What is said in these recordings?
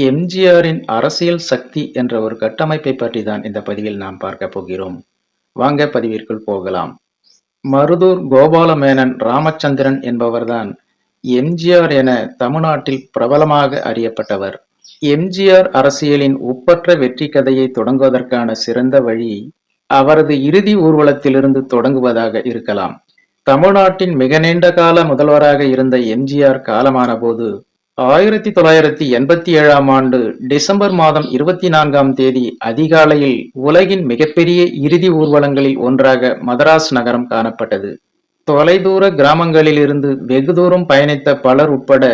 எம்ஜிஆரின் அரசியல் சக்தி என்ற ஒரு கட்டமைப்பை பற்றி தான் இந்த பதிவில் நாம் பார்க்க போகிறோம். வாங்க பதிவிற்குள் போகலாம். மருதூர் கோபாலமேனன் ராமச்சந்திரன் என்பவர்தான் எம்ஜிஆர் என தமிழ்நாட்டில் பிரபலமாக அறியப்பட்டவர். எம்ஜிஆர் அரசியலின் ஒப்பற்ற வெற்றி கதையை தொடங்குவதற்கான சிறந்த வழி அவரது இறுதி ஊர்வலத்திலிருந்து தொடங்குவதாக இருக்கலாம். தமிழ்நாட்டின் மிக நீண்ட கால முதல்வராக இருந்த எம்ஜிஆர் காலமான போது 1987ஆம் ஆண்டு டிசம்பர் மாதம் 24ஆம் தேதி அதிகாலையில் உலகின் மிகப்பெரிய இறுதி ஊர்வலங்களில் ஒன்றாக மதராஸ் நகரம் காணப்பட்டது. தொலைதூர கிராமங்களில் இருந்து வெகு தூரம் பயணித்த பலர் உட்பட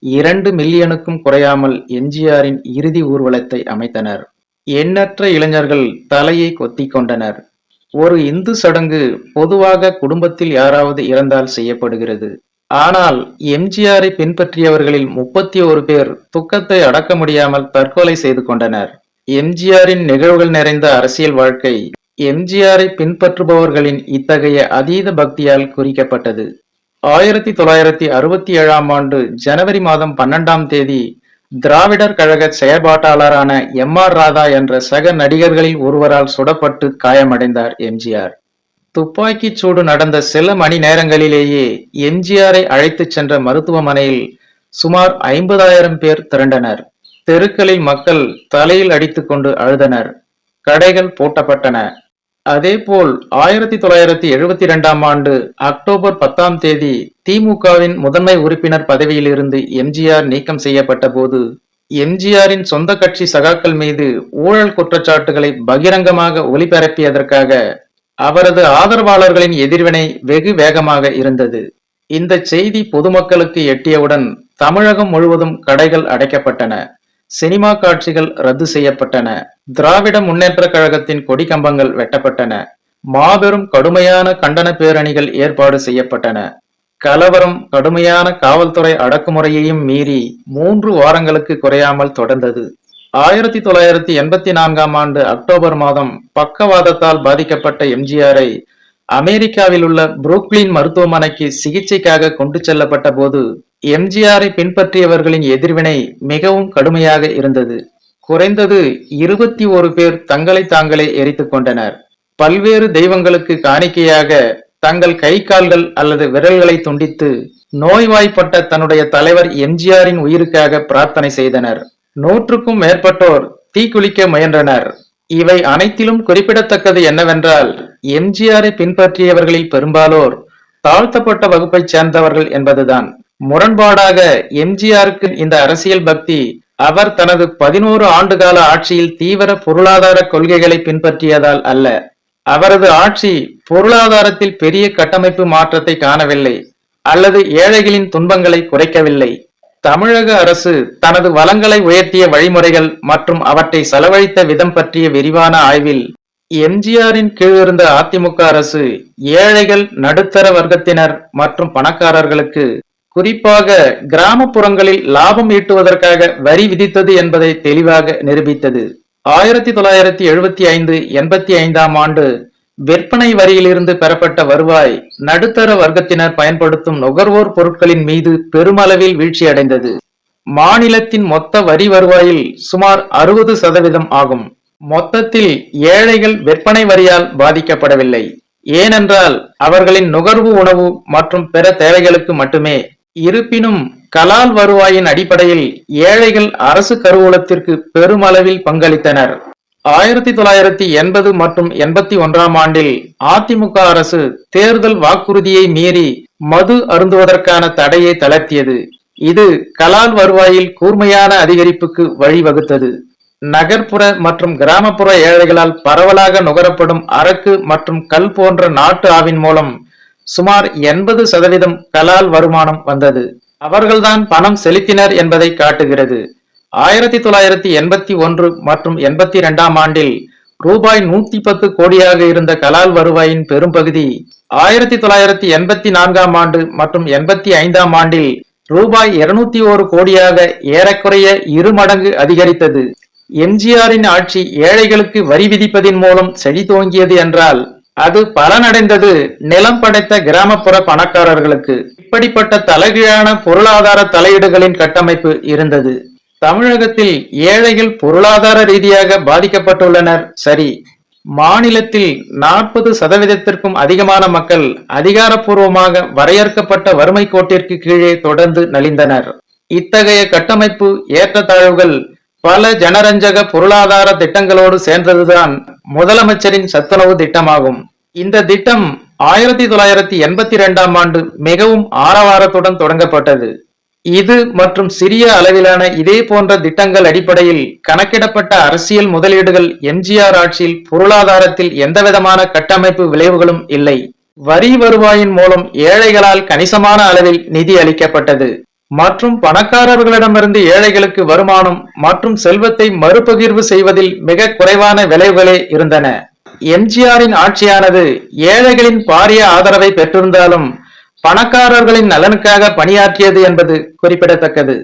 2 மில்லியனுக்கும் குறையாமல் எம்ஜிஆரின் இறுதி ஊர்வலத்தை அமைத்தனர். எண்ணற்ற இளைஞர்கள் தலையை கொத்திக் கொண்டனர். ஒரு இந்து சடங்கு பொதுவாக குடும்பத்தில் யாராவது இறந்தால் செய்யப்படுகிறது. ஆனால் எம்ஜிஆரை பின்பற்றியவர்களில் 31 பேர் துக்கத்தை அடக்க முடியாமல் தற்கொலை செய்து கொண்டனர். எம்ஜிஆரின் நிகழ்வுகள் நிறைந்த அரசியல் வாழ்க்கை எம்ஜிஆரை பின்பற்றுபவர்களின் இத்தகைய அதீத பக்தியால் குறிக்கப்பட்டது. 1967ஆம் ஆண்டு ஜனவரி மாதம் 12ஆம் தேதி திராவிடர் கழக செயற்பாட்டாளரான எம்.ஆர். ராதா என்ற சக நடிகர்களில் ஒருவரால் சுடப்பட்டு காயமடைந்தார் எம்ஜிஆர். துப்பாக்கிச் சூடு நடந்த சில மணி நேரங்களிலேயே எம்ஜிஆரை அழைத்துச் சென்ற மருத்துவமனையில் சுமார் 50,000 பேர் திரண்டனர். தெருக்களில் மக்கள் தலையில் அடித்துக் கொண்டு அழுதனர். கடைகள் பூட்டப்பட்டன. அதேபோல் 1972ஆம் ஆண்டு அக்டோபர் 10ஆம் தேதி திமுகவின் முதன்மை உறுப்பினர் பதவியிலிருந்து எம்ஜிஆர் நீக்கம் செய்யப்பட்ட போது எம்ஜிஆரின் சொந்த கட்சி சகாக்கள் மீது ஊழல் குற்றச்சாட்டுகளை பகிரங்கமாக ஒளிபரப்பியதற்காக அவரது ஆதரவாளர்களின் எதிர்வினை வெகு வேகமாக இருந்தது. இந்த செய்தி பொதுமக்களுக்கு எட்டியவுடன் தமிழகம் முழுவதும் கடைகள் அடைக்கப்பட்டன. சினிமா காட்சிகள் ரத்து செய்யப்பட்டன. திராவிட முன்னேற்ற கழகத்தின் கொடி கம்பங்கள் வெட்டப்பட்டன. மாபெரும் கடுமையான கண்டன பேரணிகள் ஏற்பாடு செய்யப்பட்டன. கலவரம் கடுமையான காவல்துறை அடக்குமுறையையும் மீறி 3 வாரங்களுக்கு குறையாமல் தொடர்ந்தது. 1984ஆம் ஆண்டு அக்டோபர் மாதம் பக்கவாதத்தால் பாதிக்கப்பட்ட எம்ஜிஆரை அமெரிக்காவில் உள்ள புரூக்ளின் மருத்துவமனைக்கு சிகிச்சைக்காக கொண்டு செல்லப்பட்ட போது எம்ஜிஆரை பின்பற்றியவர்களின் எதிர்வினை மிகவும் கடுமையாக இருந்தது. குறைந்தது 21 பேர் தங்களை தாங்களே எரித்துக் கொண்டனர். பல்வேறு தெய்வங்களுக்கு காணிக்கையாக தங்கள் கை கால்கள் அல்லது விரல்களை துண்டித்து நோய்வாய்ப்பட்ட தன்னுடைய தலைவர் எம்ஜிஆரின் உயிருக்காக பிரார்த்தனை செய்தனர். 100க்கும் மேற்பட்டோர் தீக்குளிக்க முயன்றனர். இவை அனைத்திலும் குறிப்பிடத்தக்கது என்னவென்றால் எம்ஜிஆரை பின்பற்றியவர்களில் பெரும்பாலோர் தாழ்த்தப்பட்ட வகுப்பைச் சேர்ந்தவர்கள் என்பதுதான். முரண்பாடாக எம்ஜிஆருக்கு இந்த அரசியல் பக்தி அவர் தனது 11 ஆண்டுகால ஆட்சியில் தீவிர பொருளாதார கொள்கைகளை பின்பற்றியதால் அல்ல. அவரது ஆட்சி பொருளாதாரத்தில் பெரிய கட்டமைப்பு மாற்றத்தை காணவில்லை அல்லது ஏழைகளின் துன்பங்களை குறைக்கவில்லை. தமிழக அரசு தனது வளங்களை உயர்த்திய வழிமுறைகள் மற்றும் அவற்றை செலவழித்த விதம் பற்றிய விரிவான ஆய்வில் எம்ஜிஆரின் கீழ் இருந்த அதிமுக அரசு ஏழைகள், நடுத்தர வர்க்கத்தினர் மற்றும் பணக்காரர்களுக்கு குறிப்பாக கிராமப்புறங்களில் லாபம் ஈட்டுவதற்காக வரி விதித்தது என்பதை தெளிவாக நிரூபித்தது. 1975-85ஆம் ஆண்டு விற்பனை வரியிலிருந்து பெறப்பட்ட வருவாய் நடுத்தர வர்க்கத்தினர் பயன்படுத்தும் நுகர்வோர் பொருட்களின் மீது பெருமளவில் வீழ்ச்சியடைந்தது. மாநிலத்தின் மொத்த வரி வருவாயில் சுமார் 60% ஆகும். மொத்தத்தில் ஏழைகள் விற்பனை வரியால் பாதிக்கப்படவில்லை. ஏனென்றால் அவர்களின் நுகர்வு உணவு மற்றும் பிற தேவைகளுக்கு மட்டுமே. இருப்பினும் கலால் வருவாயின் அடிப்படையில் ஏழைகள் அரசு கருவூலத்திற்கு பெருமளவில் பங்களித்தனர். 1980 மற்றும் 81ஆம் ஆண்டில் அதிமுக அரசு தேர்தல் வாக்குறுதியை மீறி மது அருந்துவதற்கான தடையை தளர்த்தியது. இது கலால் வருவாயில் கூர்மையான அதிகரிப்புக்கு வழிவகுத்தது. நகர்ப்புற மற்றும் கிராமப்புற ஏழைகளால் பரவலாக நுகரப்படும் அரக்கு மற்றும் கல் போன்ற நாட்டு ஆவின் மூலம் சுமார் 80% கலால் வருமானம் வந்தது. அவர்கள்தான் பணம் செலுத்தினர் என்பதை காட்டுகிறது. 1981 மற்றும் 82ஆம் ஆண்டில் ரூபாய் 110 கோடியாக இருந்த கலால் வருவாயின் பெரும்பகுதி 1984ஆம் ஆண்டு மற்றும் 85ஆம் ஆண்டில் ரூபாய் 201 கோடியாக ஏறக்குறைய 2 மடங்கு அதிகரித்தது. எம்ஜிஆரின் ஆட்சி ஏழைகளுக்கு வரி விதிப்பதின் மூலம் செழித்தோங்கியது என்றால் அது பலனடைந்தது நிலம் படைத்த கிராமப்புற பணக்காரர்களுக்கு. இப்படிப்பட்ட தலைகீழான பொருளாதார தலையீடுகளின் கட்டமைப்பு இருந்தது. தமிழகத்தில் ஏழைகள் பொருளாதார ரீதியாக பாதிக்கப்பட்டுள்ளனர், சரி. மாநிலத்தில் 40% அதிகமான மக்கள் அதிகாரப்பூர்வமாக வரையறுக்கப்பட்ட வறுமை கோட்டிற்கு கீழே தொடர்ந்து நலிந்தனர். இத்தகைய கட்டமைப்பு ஏற்றத்தாழ்வுகள் பல ஜனரஞ்சக பொருளாதார திட்டங்களோடு சேர்ந்ததுதான் முதலமைச்சரின் சத்துணவு திட்டமாகும். இந்த திட்டம் 1982ஆம் ஆண்டு மிகவும் ஆரவாரத்துடன் தொடங்கப்பட்டது. இது மற்றும் சிறிய அளவிலான இதே போன்ற திட்டங்கள் அடிப்படையில் கணக்கிடப்பட்ட அரசியல் முதலீடுகள் எம்ஜிஆர் ஆட்சியில் பொருளாதாரத்தில் எந்தவிதமான கட்டமைப்பு விளைவுகளும் இல்லை. வரி வருவாயின் மூலம் ஏழைகளால் கணிசமான அளவில் நிதி அளிக்கப்பட்டது மற்றும் பணக்காரர்களிடமிருந்து ஏழைகளுக்கு வருமானம் மற்றும் செல்வத்தை மறுபகிர்வு செய்வதில் மிக குறைவான விளைவுகளே இருந்தன. எம்ஜிஆரின் ஆட்சியானது ஏழைகளின் பாரிய ஆதரவை பெற்றிருந்தாலும் பணக்காரர்களின் நலனுக்காக பணியாற்றியது என்பது குறிப்பிடத்தக்கது.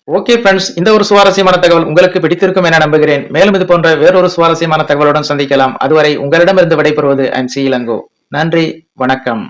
ஓகே ஃப்ரெண்ட்ஸ், இந்த ஒரு சுவாரஸ்யமான தகவல் உங்களுக்கு பிடித்திருக்கும் என நம்புகிறேன். மேலும் இது போன்ற வேறொரு சுவாரஸ்யமான தகவலுடன் சந்திக்கலாம். அதுவரை உங்களிடமிருந்து விடைபெறுவது ஐம் சி இளங்கோ. நன்றி, வணக்கம்.